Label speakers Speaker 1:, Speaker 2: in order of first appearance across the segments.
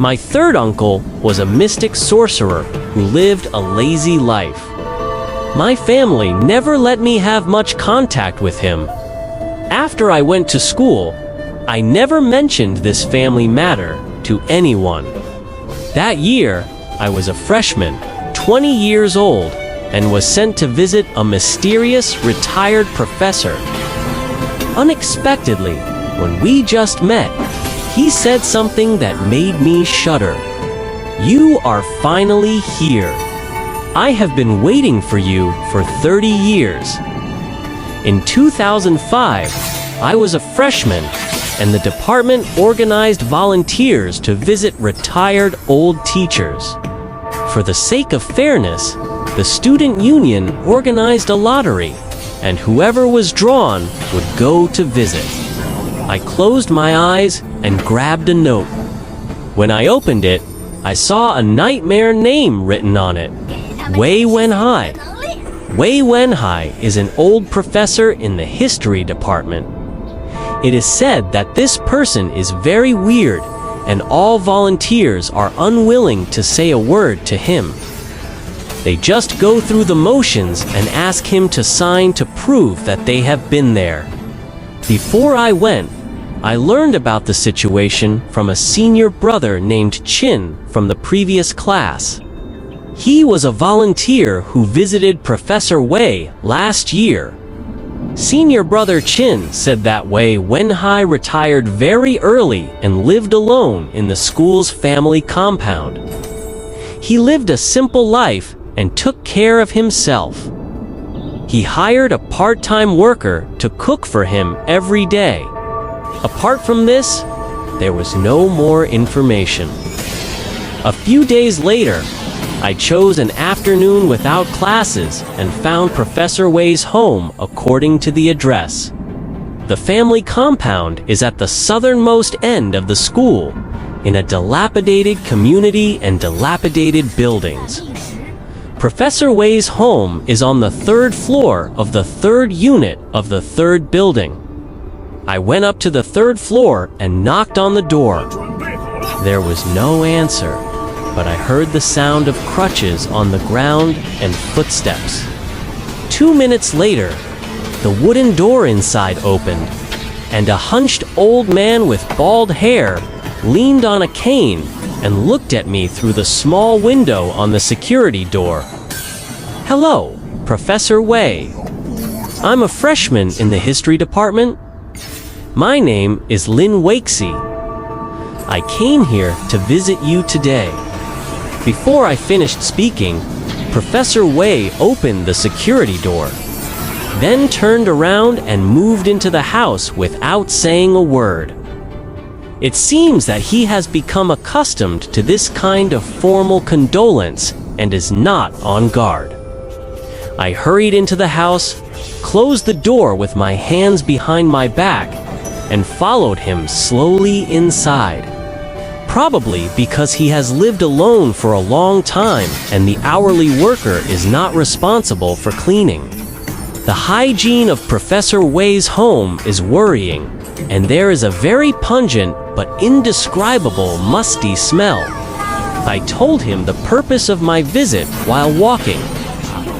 Speaker 1: My third uncle was a mystic sorcerer who lived a lazy life. My family never let me have much contact with him. After I went to school, I never mentioned this family matter to anyone. That year, I was a freshman, 20 years old, and was sent to visit a mysterious retired professor. Unexpectedly, when we just met, he said something that made me shudder. "You are finally here. I have been waiting for you for 30 years." In 2005, I was a freshman, and the department organized volunteers to visit retired old teachers. For the sake of fairness, the student union organized a lottery, and whoever was drawn would go to visit. I closed my eyes and grabbed a note. When I opened it, I saw a nightmare name written on it: Wei Wenhai. Wei Wenhai is an old professor in the history department. It is said that this person is very weird, and all volunteers are unwilling to say a word to him. They just go through the motions and ask him to sign to prove that they have been there. Before I went, I learned about the situation from a senior brother named Chin from the previous class. He was a volunteer who visited Professor Wei last year. Senior brother Chin said that Wei Wenhai retired very early and lived alone in the school's family compound. He lived a simple life and took care of himself. He hired a part-time worker to cook for him every day. Apart from this, there was no more information. A few days later, I chose an afternoon without classes and found Professor Wei's home according to the address. The family compound is at the southernmost end of the school, in a dilapidated community and dilapidated buildings. Professor Wei's home is on the third floor of the third unit of the third building. I went up to the third floor and knocked on the door. There was no answer, but I heard the sound of crutches on the ground and footsteps. 2 minutes later, the wooden door inside opened, and a hunched old man with bald hair leaned on a cane and looked at me through the small window on the security door. "Hello, Professor Wei. I'm a freshman in the history department. My name is Lin Waxi. I came here to visit you today." Before I finished speaking, Professor Wei opened the security door, then turned around and moved into the house without saying a word. It seems that he has become accustomed to this kind of formal condolence and is not on guard. I hurried into the house, closed the door with my hands behind my back, and followed him slowly inside. Probably because he has lived alone for a long time and the hourly worker is not responsible for cleaning. The hygiene of Professor Wei's home is worrying, and there is a very pungent but indescribable musty smell. I told him the purpose of my visit while walking,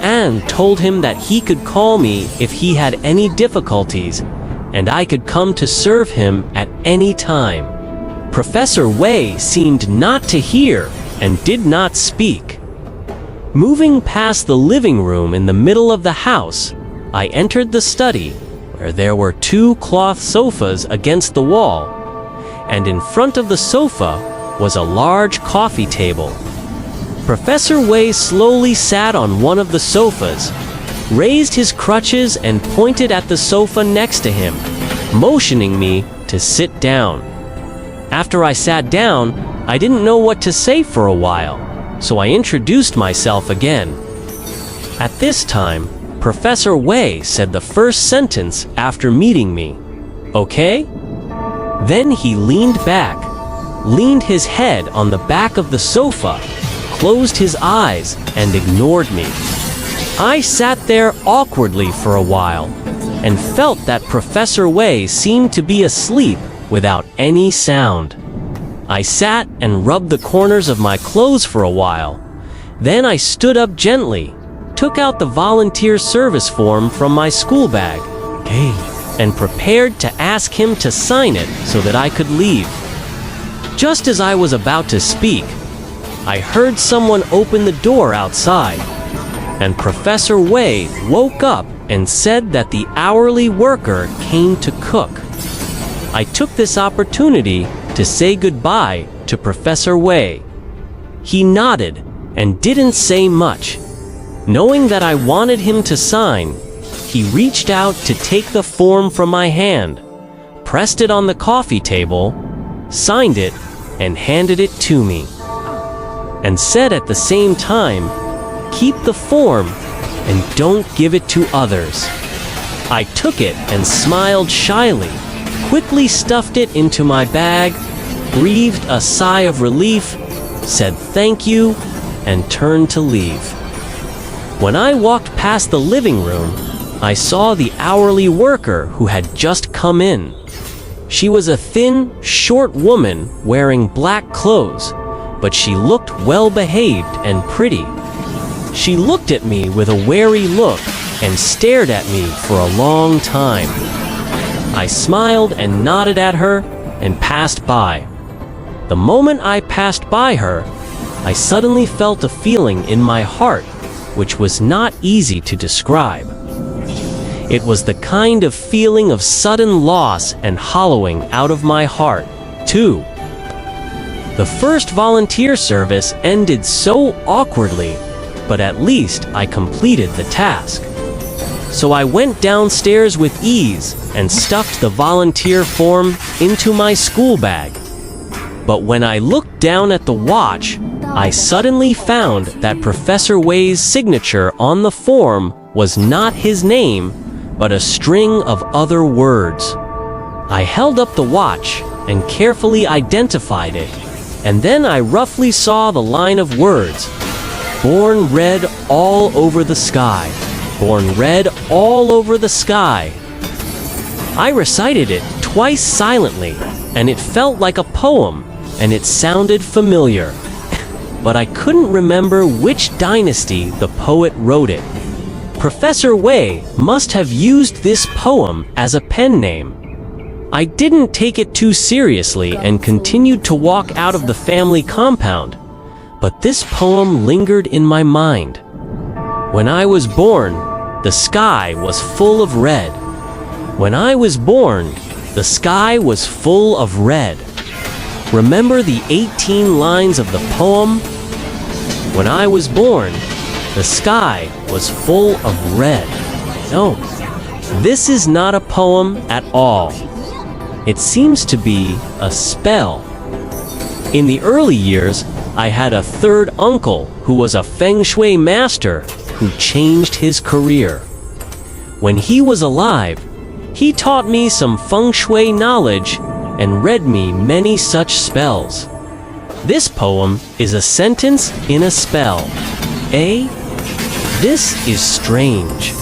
Speaker 1: and told him that he could call me if he had any difficulties, and I could come to serve him at any time. Professor Wei seemed not to hear and did not speak. Moving past the living room in the middle of the house, I entered the study, where there were 2 cloth sofas against the wall, and in front of the sofa was a large coffee table. Professor Wei slowly sat on one of the sofas, raised his crutches and pointed at the sofa next to him, motioning me to sit down. After I sat down, I didn't know what to say for a while, so I introduced myself again. At this time, Professor Wei said the first sentence after meeting me. "Okay?" Then he leaned back, leaned his head on the back of the sofa, closed his eyes, and ignored me. I sat there awkwardly for a while, and felt that Professor Wei seemed to be asleep without any sound. I sat and rubbed the corners of my clothes for a while. Then I stood up gently, took out the volunteer service form from my school bag, and prepared to ask him to sign it so that I could leave. Just as I was about to speak, I heard someone open the door outside, and Professor Wei woke up and said that the hourly worker came to cook. I took this opportunity to say goodbye to Professor Wei. He nodded and didn't say much. Knowing that I wanted him to sign, he reached out to take the form from my hand, pressed it on the coffee table, signed it, and handed it to me. And said at the same time, "Keep the form and don't give it to others." I took it and smiled shyly, quickly stuffed it into my bag, breathed a sigh of relief, said thank you, and turned to leave. When I walked past the living room, I saw the hourly worker who had just come in. She was a thin, short woman wearing black clothes, but she looked well-behaved and pretty. She looked at me with a wary look and stared at me for a long time. I smiled and nodded at her and passed by. The moment I passed by her, I suddenly felt a feeling in my heart which was not easy to describe. It was the kind of feeling of sudden loss and hollowing out of my heart, too. The first volunteer service ended so awkwardly, but at least I completed the task. So I went downstairs with ease and stuffed the volunteer form into my school bag. But when I looked down at the watch, I suddenly found that Professor Wei's signature on the form was not his name, but a string of other words. I held up the watch and carefully identified it, and then I roughly saw the line of words, "Born red all over the sky, born red all over the sky." I recited it twice silently, and it felt like a poem, and it sounded familiar. But I couldn't remember which dynasty the poet wrote it. Professor Wei must have used this poem as a pen name. I didn't take it too seriously and continued to walk out of the family compound, but this poem lingered in my mind. When I was born, the sky was full of red. When I was born, the sky was full of red. Remember the 18 lines of the poem? When I was born, the sky was full of red. No, this is not a poem at all. It seems to be a spell. In the early years, I had a third uncle who was a feng shui master who changed his career. When he was alive, he taught me some feng shui knowledge and read me many such spells. This poem is a sentence in a spell. This is strange.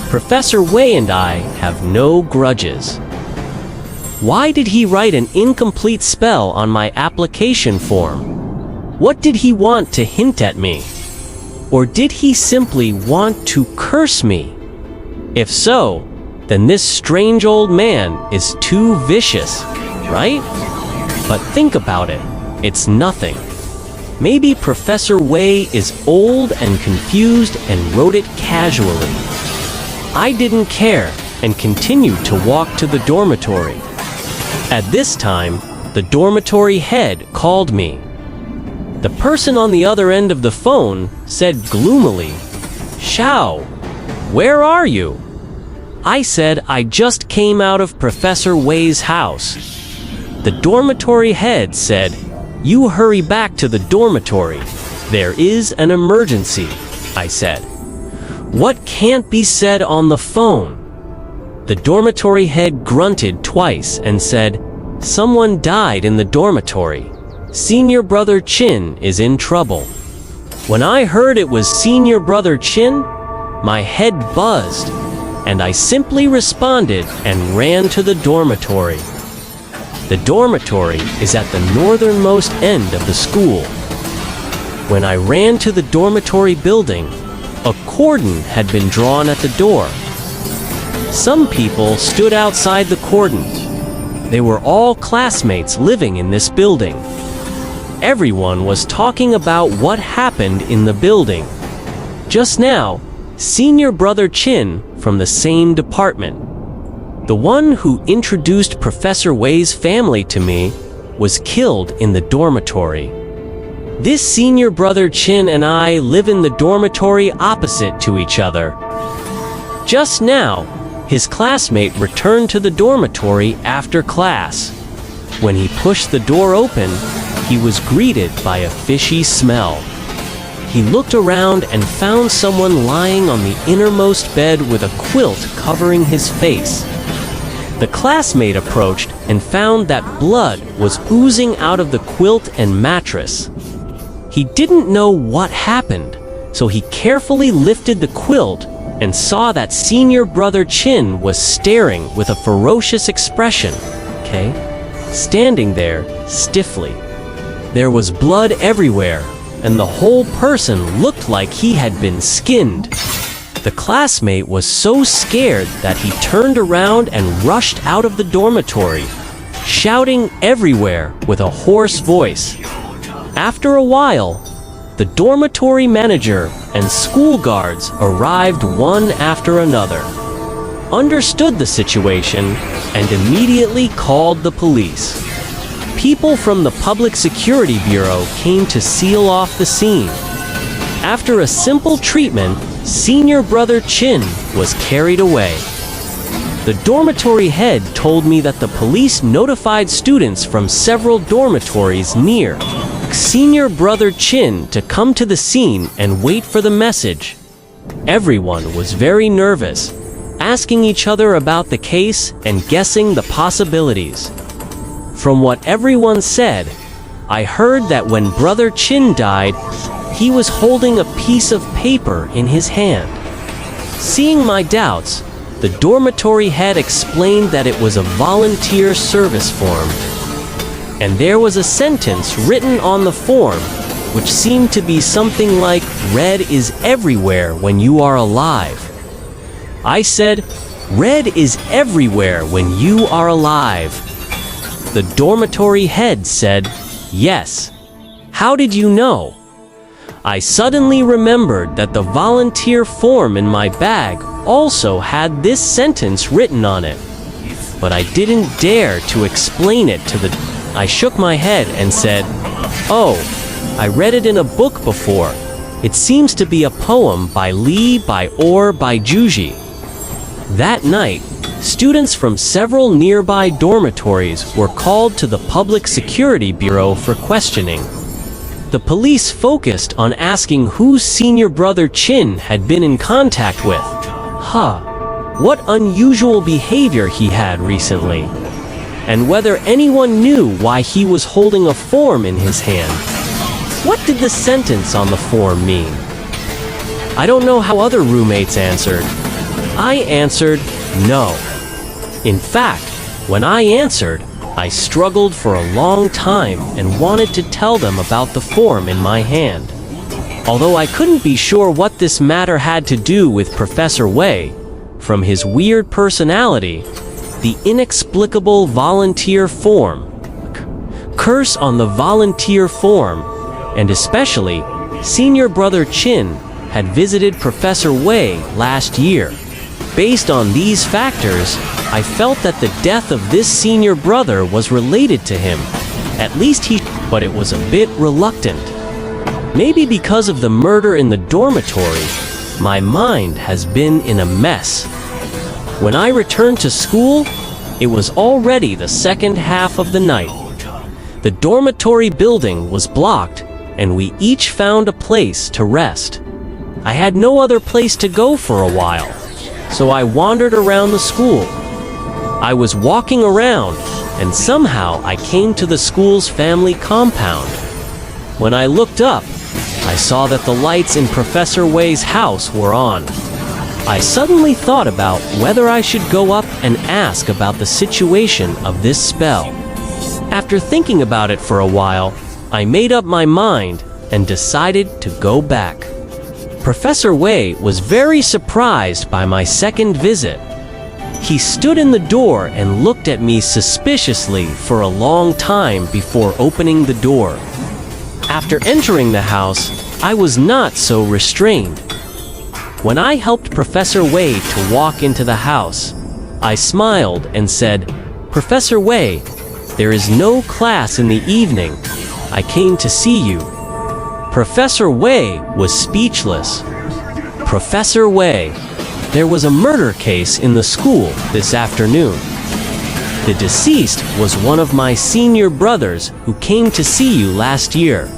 Speaker 1: Professor Wei and I have no grudges. Why did he write an incomplete spell on my application form? What did he want to hint at me? Or did he simply want to curse me? If so, then this strange old man is too vicious, right? But think about it, it's nothing. Maybe Professor Wei is old and confused and wrote it casually. I didn't care and continued to walk to the dormitory. At this time, the dormitory head called me. The person on the other end of the phone said gloomily, "Xiao, where are you?" I said I just came out of Professor Wei's house. The dormitory head said, "You hurry back to the dormitory. There is an emergency," I said. "What can't be said on the phone?" The dormitory head grunted twice and said, "Someone died in the dormitory. Senior Brother Chin is in trouble." When I heard it was Senior Brother Chin, my head buzzed, and I simply responded and ran to the dormitory. The dormitory is at the northernmost end of the school. When I ran to the dormitory building, a cordon had been drawn at the door. Some people stood outside the cordon. They were all classmates living in this building. Everyone was talking about what happened in the building. Just now, senior brother Chin from the same department, the one who introduced Professor Wei's family to me, was killed in the dormitory. This senior brother Chin and I live in the dormitory opposite to each other. Just now, his classmate returned to the dormitory after class. When he pushed the door open, he was greeted by a fishy smell. He looked around and found someone lying on the innermost bed with a quilt covering his face. The classmate approached and found that blood was oozing out of the quilt and mattress. He didn't know what happened, so he carefully lifted the quilt and saw that senior brother Chin was staring with a ferocious expression, standing there stiffly. There was blood everywhere, and the whole person looked like he had been skinned. The classmate was so scared that he turned around and rushed out of the dormitory, shouting everywhere with a hoarse voice. After a while, the dormitory manager and school guards arrived one after another, understood the situation, and immediately called the police. People from the Public Security Bureau came to seal off the scene. After a simple treatment, senior brother Chin was carried away. The dormitory head told me that the police notified students from several dormitories near senior brother Chin to come to the scene and wait for the message. Everyone was very nervous, asking each other about the case and guessing the possibilities. From what everyone said, I heard that when brother Chin died, he was holding a piece of paper in his hand. Seeing my doubts, the dormitory head explained that it was a volunteer service form. And there was a sentence written on the form, which seemed to be something like, "Red is everywhere when you are alive." I said, "Red is everywhere when you are alive." The dormitory head said, "Yes. How did you know?" I suddenly remembered that the volunteer form in my bag also had this sentence written on it. But I didn't dare to explain it to the... I shook my head and said, "Oh, I read it in a book before. It seems to be a poem by Li Bai by Juji." That night, students from several nearby dormitories were called to the Public Security Bureau for questioning. The police focused on asking who senior brother Chin had been in contact with. What unusual behavior he had recently. And whether anyone knew why he was holding a form in his hand. What did the sentence on the form mean? I don't know how other roommates answered. I answered, no. In fact, when I answered, I struggled for a long time and wanted to tell them about the form in my hand. Although I couldn't be sure what this matter had to do with Professor Wei, from his weird personality, the inexplicable volunteer form, curse on the volunteer form, and especially senior brother Chin had visited Professor Wei last year. Based on these factors, I felt that the death of this senior brother was related to him. At least but it was a bit reluctant. Maybe because of the murder in the dormitory, my mind has been in a mess. When I returned to school, it was already the second half of the night. The dormitory building was blocked, and we each found a place to rest. I had no other place to go for a while, so I wandered around the school. I was walking around, and somehow I came to the school's family compound. When I looked up, I saw that the lights in Professor Wei's house were on. I suddenly thought about whether I should go up and ask about the situation of this spell. After thinking about it for a while, I made up my mind and decided to go back. Professor Wei was very surprised by my second visit. He stood in the door and looked at me suspiciously for a long time before opening the door. After entering the house, I was not so restrained. When I helped Professor Wei to walk into the house, I smiled and said, "Professor Wei, there is no class in the evening. I came to see you." Professor Wei was speechless. "Professor Wei, there was a murder case in the school this afternoon. The deceased was one of my senior brothers who came to see you last year."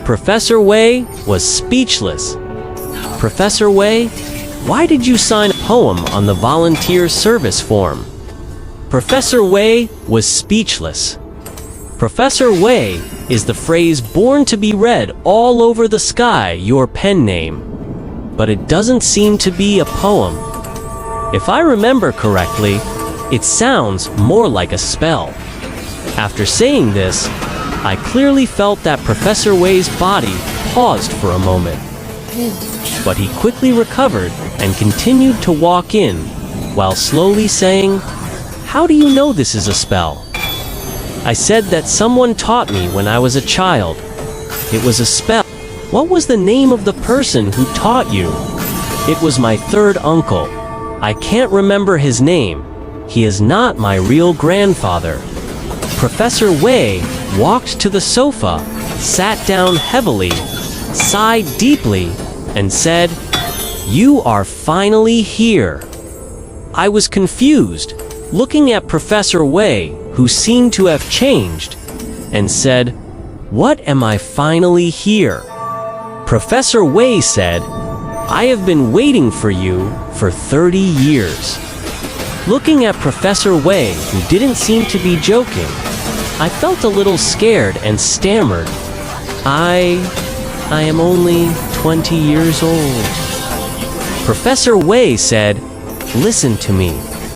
Speaker 1: Professor Wei was speechless. "Professor Wei, why did you sign a poem on the volunteer service form?" Professor Wei was speechless. Professor Wei is the phrase born to be read all over the sky, your pen name. But it doesn't seem to be a poem. If I remember correctly, it sounds more like a spell. After saying this, I clearly felt that Professor Wei's body paused for a moment. But he quickly recovered and continued to walk in, while slowly saying, "How do you know this is a spell?" I said that someone taught me when I was a child. It was a spell. What was the name of the person who taught you? It was my third uncle. I can't remember his name. He is not my real grandfather. Professor Wei walked to the sofa, sat down heavily, sighed deeply, and said, "You are finally here." I was confused, looking at Professor Wei, who seemed to have changed, and said, "What am I finally here?" Professor Wei said, "I have been waiting for you for 30 years. Looking at Professor Wei, who didn't seem to be joking, I felt a little scared and stammered, I am only 20 years old." Professor Wei said, "Listen to me.